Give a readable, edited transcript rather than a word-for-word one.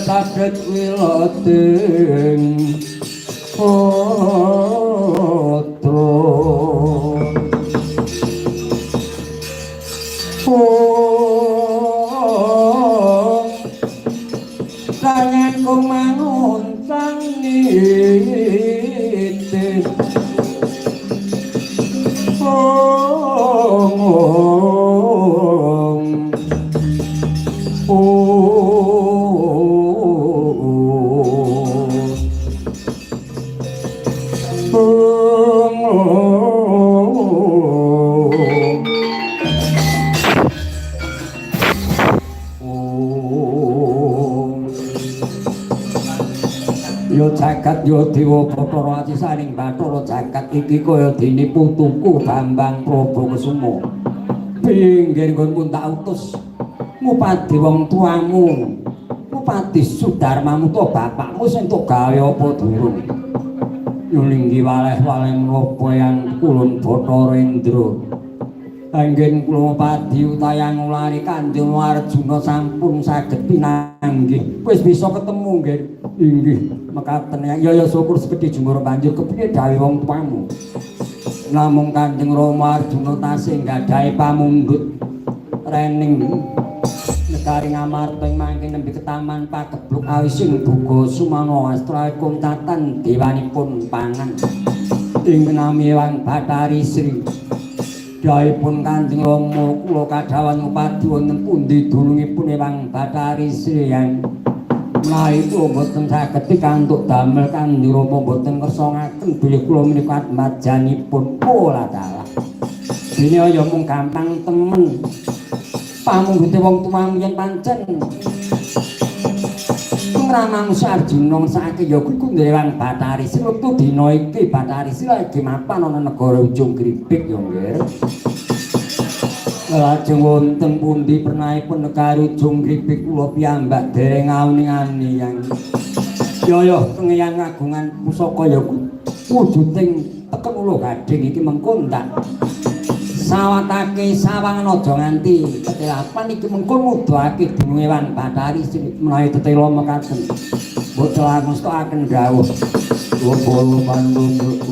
Saged wiladen putra sangat kumanguntang niti yo jagat yo dewa Bathara Acisaning Bathara jagat iki kaya dene putuku Bambang Prabakusuma. Pinggir nggonmu tak utus ngupadi wong tuamu, ngupadi Sudarmamu to bapakmu sing tok gawe apa durung. Nyulinggi waleh-waleh menapa yang kulun Bathara Indra. Anggen kula padi utayang ngulari Kanjeng Arjuna sampun saged pinanggih. Wis bisa ketemu nggih. Inggih, mekaten ya syukur sekedhi jumur banjur kepiye dawuh wong tuamu. Namung Kanjeng Rama Arjuna tasih nggadahi pamundhut rening negari Ngamarta ing mangke nembe ketaman pakebluk awising buga sumana astra kuntatan dewanipun pangan. Ing nami Wang Bathari Sri Daipun Kanjeng Rama kula kadhawan ngupadi wonten pundi dunungipun Wang Bathari Sri yang menawi kula boten saged pikantuk damel Kanjeng Rama boten ngersongaken bilih kula menika majanipun pola dalah. Dene ya mung gampang temen. Pamungguté wong tuamu yen pancen ngramang Arjuna ngesake ya kuwi Dewang Bathari Sri wektu dina iki Bathari Sri lagi mapan ana negara Ujung Gripik ya nggih. Lajeng wonten pundi pernahipun negari Ujung Gripik kula piyambak dereng ngawuni-ngani yang ya tengeyan kagungan pusaka ya wujuding teken kula gading iki mengko ndak sawatake sawangan aja nganti ketilapan iki mengko nuduhake dununge Wang Bathari Sri menawi tetela mekaten mbok celak mestakaken dawuh kula panjenengan